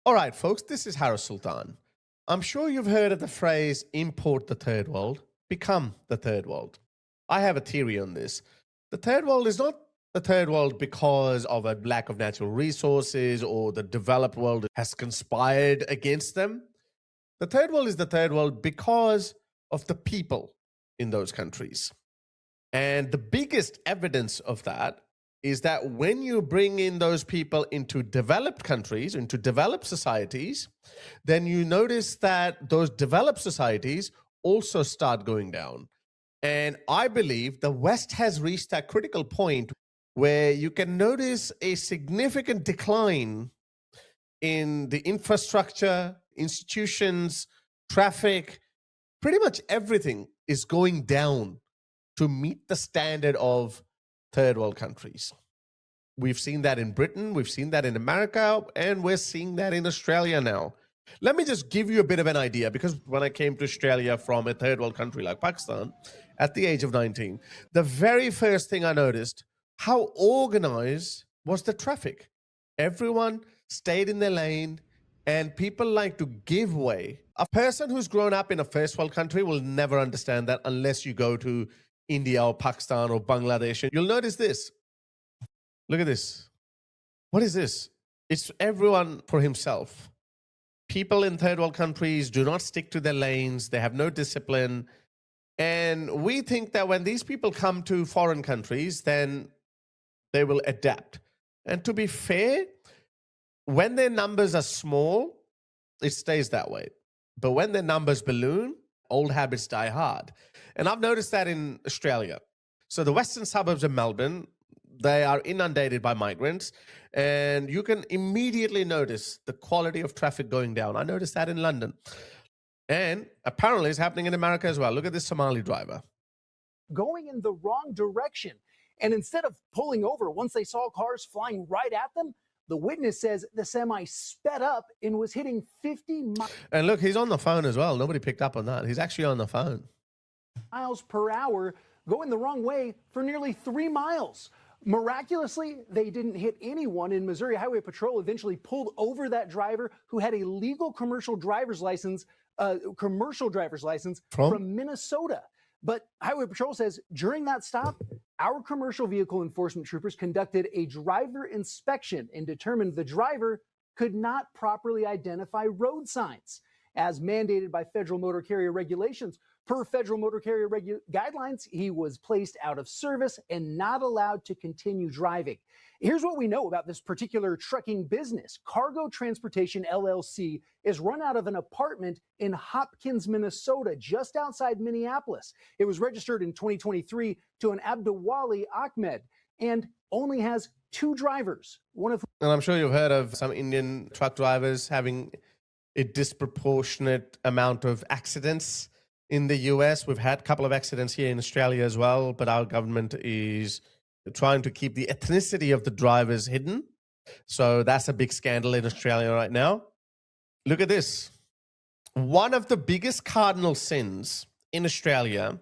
All right, folks, this is Harris Sultan. I'm sure you've heard of the phrase import the third world, become the third world. I have a theory on this. The third world is not the third world because of a lack of natural resources or the developed world has conspired against them. The third world is the third world because of the people in those countries. And the biggest evidence of that is that when you bring in those people into developed countries, into developed societies, then you notice that those developed societies also start going down. And I believe the West has reached that critical point where you can notice a significant decline in the infrastructure, institutions, traffic, pretty much everything is going down to meet the standard of third world countries. We've seen that in Britain, we've seen that in America, and we're seeing that in Australia now. Let me just give you a bit of an idea, because when I came to Australia from a third world country like Pakistan at the age of 19, the very first thing I noticed, how organized was the traffic. Everyone stayed in their lane, and people like to give way. A person who's grown up in a first world country will never understand that unless you go to India or Pakistan or Bangladesh. You'll notice this. Look at this. What is this? It's everyone for himself. People in third world countries do not stick to their lanes. They have no discipline. And we think that when these people come to foreign countries, then they will adapt. And to be fair, when their numbers are small, it stays that way. But when their numbers balloon, old habits die hard. And I've noticed that in Australia. So the western suburbs of Melbourne, they are inundated by migrants, and you can immediately notice the quality of traffic going down. I noticed that in London. And apparently it's happening in America as well. Look at this Somali driver. Going in the wrong direction. And instead of pulling over once they saw cars flying right at them, the witness says the semi sped up and was hitting 50 And look, he's on the phone as well. Nobody picked up on that. He's actually on the phone. miles per hour, going the wrong way for nearly 3 miles. Miraculously, they didn't hit anyone, and Missouri Highway Patrol eventually pulled over that driver who had a legal commercial driver's license from Minnesota. But Highway Patrol says during that stop, our commercial vehicle enforcement troopers conducted a driver inspection and determined the driver could not properly identify road signs, as mandated by federal motor carrier regulations. Per federal motor carrier guidelines, he was placed out of service and not allowed to continue driving. Here's what we know about this particular trucking business. Cargo Transportation LLC is run out of an apartment in Hopkins, Minnesota, just outside Minneapolis. It was registered in 2023 to an Abdulwali Ahmed and only has 2 drivers, one of whom— And I'm sure you've heard of some Indian truck drivers having a disproportionate amount of accidents in the US. We've had a couple of accidents here in Australia as well, but our government is trying to keep the ethnicity of the drivers hidden. So that's a big scandal in Australia right now. Look at this. One of the biggest cardinal sins in Australia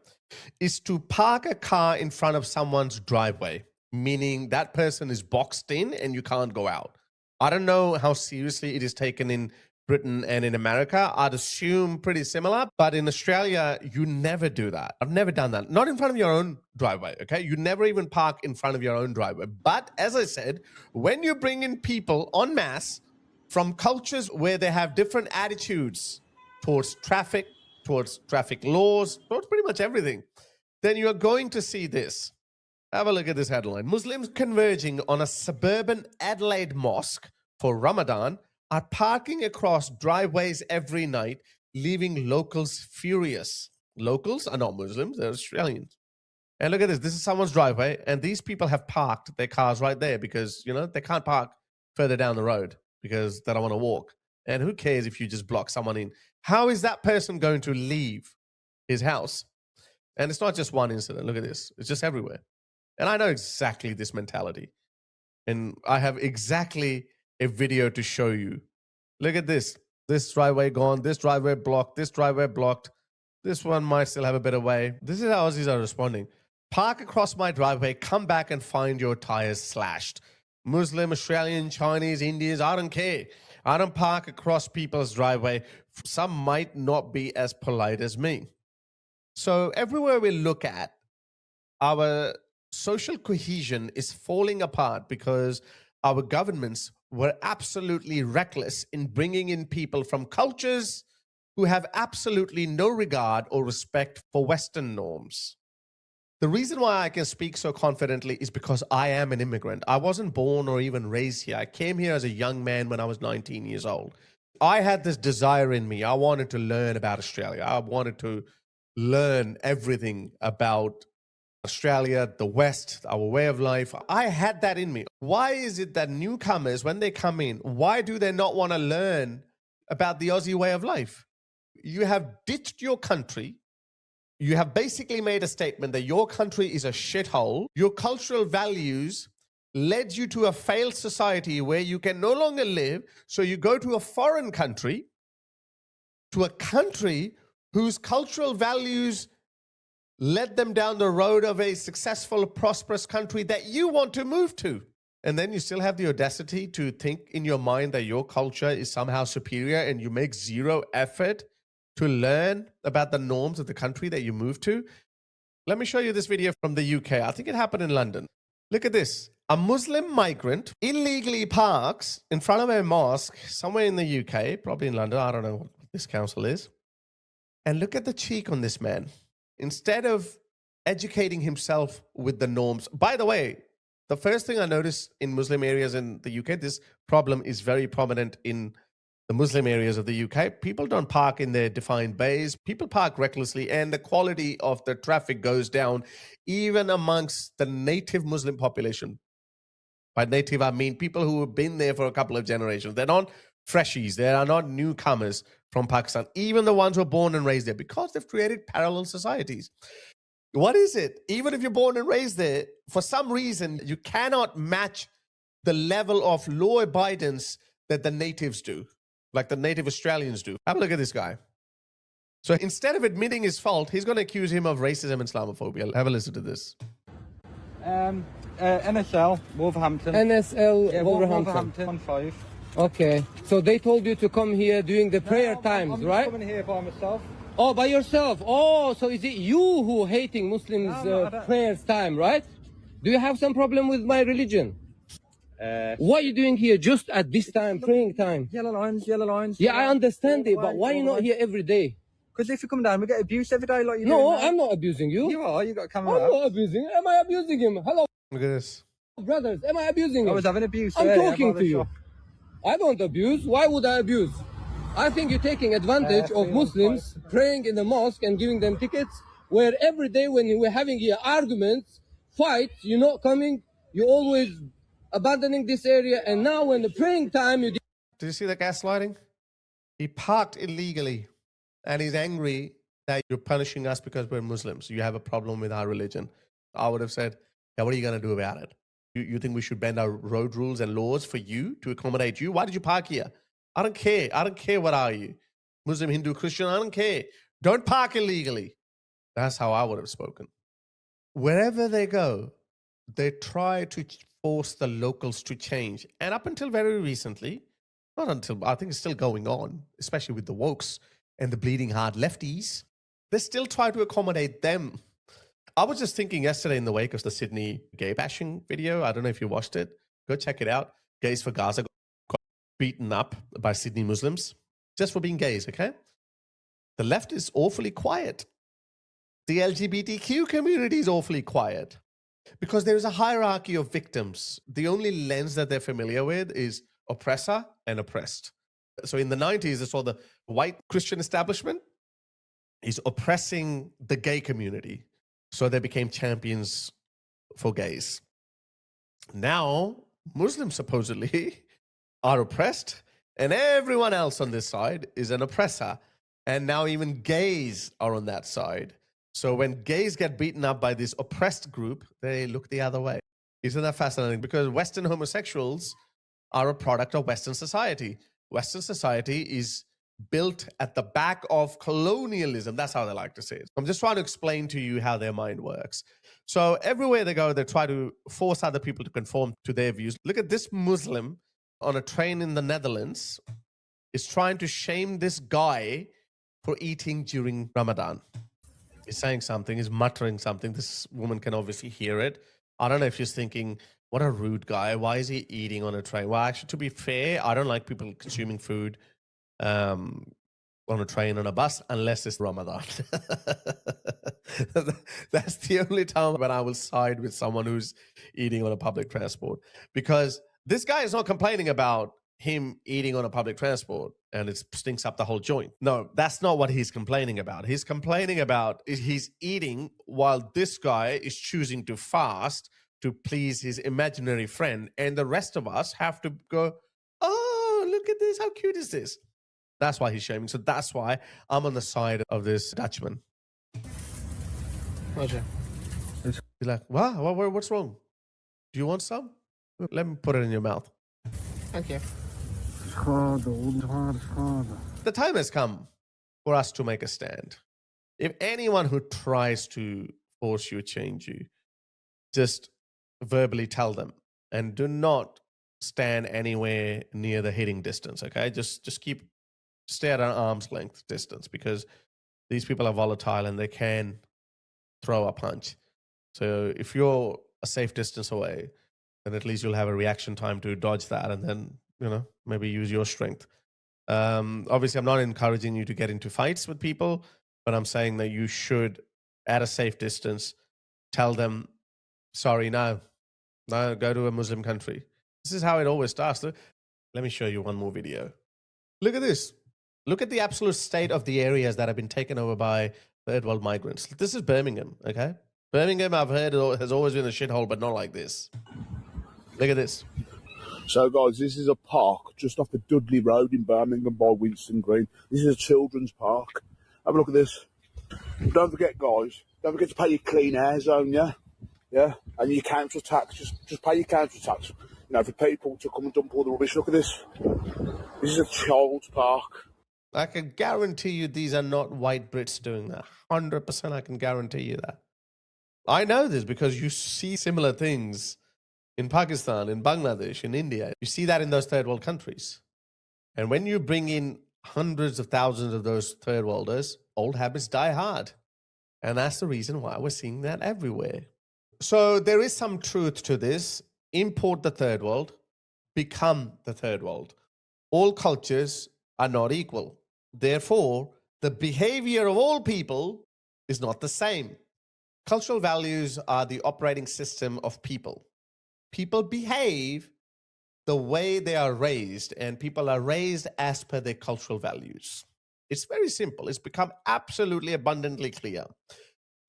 is to park a car in front of someone's driveway, meaning that person is boxed in and you can't go out. I don't know how seriously it is taken in Britain and in America. I'd assume pretty similar, but in Australia, you never do that. I've never done that. Not in front of your own driveway, okay? You never even park in front of your own driveway. But as I said, when you bring in people en masse from cultures where they have different attitudes towards traffic laws, towards pretty much everything, then you're going to see this. Have a look at this headline. Muslims converging on a suburban Adelaide mosque for Ramadan are parking across driveways every night, leaving locals furious. Locals are not Muslims, they're Australians. And look at this. This is someone's driveway, and these people have parked their cars right there because, they can't park further down the road because they don't want to walk. And who cares if you just block someone in? How is that person going to leave his house? And it's not just one incident. Look at this. It's just everywhere. And I know exactly this mentality. And I have exactly a video to show you. Look at this. This driveway gone. This driveway blocked. This driveway blocked. This one might still have a bit of way. This is how Aussies are responding. Park across my driveway. Come back and find your tires slashed. Muslim, Australian, Chinese, Indians, I don't care. I don't park across people's driveway. Some might not be as polite as me. So everywhere we look at, our social cohesion is falling apart because our governments were absolutely reckless in bringing in people from cultures who have absolutely no regard or respect for Western norms. The reason why I can speak so confidently is because I am an immigrant. I wasn't born or even raised here. I came here as a young man when I was 19 years old. I had this desire in me. I wanted to learn about Australia. I wanted to learn everything about Australia, the West, our way of life. I had that in me. Why is it that newcomers, when they come in, why do they not want to learn about the Aussie way of life? You have ditched your country. You have basically made a statement that your country is a shithole. Your cultural values led you to a failed society where you can no longer live. So you go to a foreign country, to a country whose cultural values led them down the road of a successful, prosperous country that you want to move to. And then you still have the audacity to think in your mind that your culture is somehow superior, and you make zero effort to learn about the norms of the country that you moved to. Let me show you this video from the UK. I think it happened in London. Look at this. A Muslim migrant illegally parks in front of a mosque somewhere in the UK, probably in London. I don't know what this council is. And look at the cheek on this man. Instead of educating himself with the norms. By the way, the first thing I noticed in Muslim areas in the UK, this problem is very prominent in the Muslim areas of the UK. People don't park in their defined bays. People park recklessly, and the quality of the traffic goes down even amongst the native Muslim population. By native, I mean people who have been there for a couple of generations. They're not freshies. They are not newcomers from Pakistan, even the ones who are born and raised there, because they've created parallel societies. What is it? Even if you're born and raised there, for some reason, you cannot match the level of law abidance that the natives do, like the native Australians do. Have a look at this guy. So instead of admitting his fault, he's going to accuse him of racism and Islamophobia. Have a listen to this. NSL, Wolverhampton. NSL Yeah, Wolverhampton. On 5. Okay. So they told you to come here during the prayer times, I'm right? coming here by myself. Oh, by yourself. Oh, so is it you who hating Muslims No, I don't. prayers time, right? Do you have some problem with my religion? What are you doing here just at this time, praying time? Yellow lines, yellow lines. Yeah, I understand it, but why are you not here every day? Because if you come down, we get abused every day like you do. No, I'm not abusing you. You are, you got a camera I'm out. not abusing. Am I abusing him? Hello, Look at this. brothers. Am I abusing I him? was having abuse. I'm earlier talking by to the you. shop. I don't abuse. Why would I abuse? I think you're taking advantage of Muslims praying in the mosque and giving them tickets, where every day when we're having here arguments, fights, you're not coming, you're always abandoning this area, and now when the praying time, you... Did you see the gaslighting? He parked illegally, and he's angry that you're punishing us because we're Muslims. You have a problem with our religion. I would have said, yeah, what are you going to do about it? You think we should bend our road rules and laws for you to accommodate you? Why did you park here? I don't care. I don't care what are you. Muslim, Hindu, Christian, I don't care. Don't park illegally. That's how I would have spoken. Wherever they go, they try to force the locals to change. And up until very recently, not until, I think it's still going on, especially with the wokes and the bleeding heart lefties, they still try to accommodate them. I was just thinking yesterday in the wake of the Sydney gay bashing video. I don't know if you watched it. Go check it out. Gays for Gaza got beaten up by Sydney Muslims just for being gays, okay? The left is awfully quiet. The LGBTQ community is awfully quiet because there is a hierarchy of victims. The only lens that they're familiar with is oppressor and oppressed. So in the 90s, they saw the white Christian establishment is oppressing the gay community. So they became champions for gays. Now, Muslims supposedly are oppressed, and everyone else on this side is an oppressor. And now even gays are on that side. So when gays get beaten up by this oppressed group, they look the other way. Isn't that fascinating? Because Western homosexuals are a product of Western society. Western society is built at the back of colonialism. That's how they like to say it. I'm just trying to explain to you how their mind works. So everywhere they go, they try to force other people to conform to their views. Look at this Muslim on a train in the Netherlands is trying to shame this guy for eating during Ramadan. He's saying something, he's muttering something. This woman can obviously hear it. I don't know if she's thinking, what a rude guy. Why is he eating on a train? Well, actually, to be fair, I don't like people consuming food on a train, on a bus, unless it's Ramadan. That's the only time when I will side with someone who's eating on a public transport. Because this guy is not complaining about him eating on a public transport and it stinks up the whole joint. No, that's not what he's complaining about. He's complaining about he's eating while this guy is choosing to fast to please his imaginary friend. And the rest of us have to go, oh, look at this. How cute is this? That's why he's shaming. So that's why I'm on the side of this Dutchman. Roger. He's like, wow, what's wrong? Do you want some? Let me put it in your mouth. Thank you. The time has come for us to make a stand. If anyone who tries to force you, change you, just verbally tell them and do not stand anywhere near the hitting distance, okay? Just stay at an arm's length distance because these people are volatile and they can throw a punch. So if you're a safe distance away, then at least you'll have a reaction time to dodge that and then, maybe use your strength. Obviously, I'm not encouraging you to get into fights with people, but I'm saying that you should, at a safe distance, tell them, sorry, no, go to a Muslim country. This is how it always starts. Let me show you one more video. Look at this. Look at the absolute state of the areas that have been taken over by third world migrants. This is Birmingham, okay? Birmingham, I've heard, has always been a shithole, but not like this. Look at this. So, guys, this is a park just off the Dudley Road in Birmingham by Winston Green. This is a children's park. Have a look at this. Don't forget, guys, don't forget to pay your clean air zone, yeah? Yeah? And your council tax. Just pay your council tax. For people to come and dump all the rubbish. Look at this. This is a child's park. I can guarantee you these are not white Brits doing that. 100% I can guarantee you that. I know this because you see similar things in Pakistan, in Bangladesh, in India. You see that in those third world countries. And when you bring in hundreds of thousands of those third worlders, old habits die hard. And that's the reason why we're seeing that everywhere. So there is some truth to this. Import the third world, become the third world. All cultures are not equal. Therefore, the behavior of all people is not the same. Cultural values are the operating system of people. People behave the way they are raised, and people are raised as per their cultural values. It's very simple. It's become absolutely abundantly clear.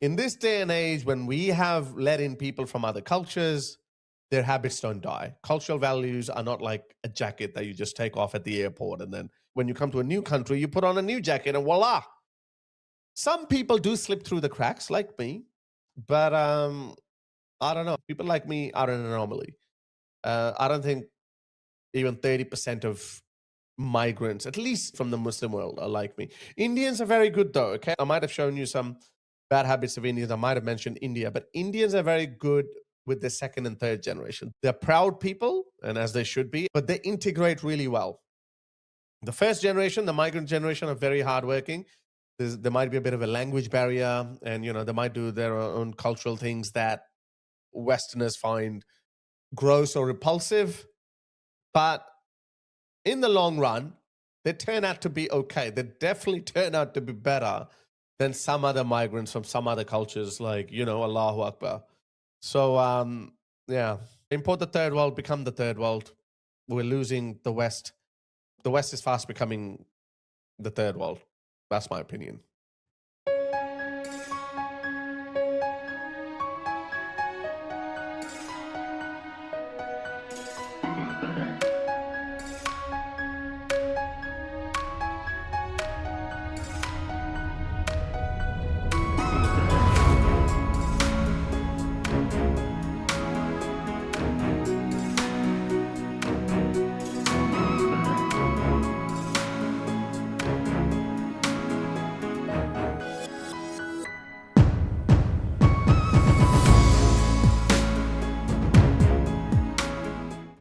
In this day and age, when we have let in people from other cultures, their habits don't die. Cultural values are not like a jacket that you just take off at the airport, and then when you come to a new country, you put on a new jacket and voila. Some people do slip through the cracks, like me, but I don't know. People like me are an anomaly. I don't think even 30% of migrants, at least from the Muslim world, are like me. Indians are very good though, okay? I might have shown you some bad habits of Indians. I might have mentioned India, but Indians are very good with the second and third generation. They're proud people, and as they should be, but they integrate really well. The first generation, the migrant generation, are very hardworking. There might be a bit of a language barrier, and they might do their own cultural things that Westerners find gross or repulsive. But in the long run, they turn out to be okay. They definitely turn out to be better than some other migrants from some other cultures, like, Allahu Akbar. So, import the third world, become the third world. We're losing the West. The West is fast becoming the third world. That's my opinion.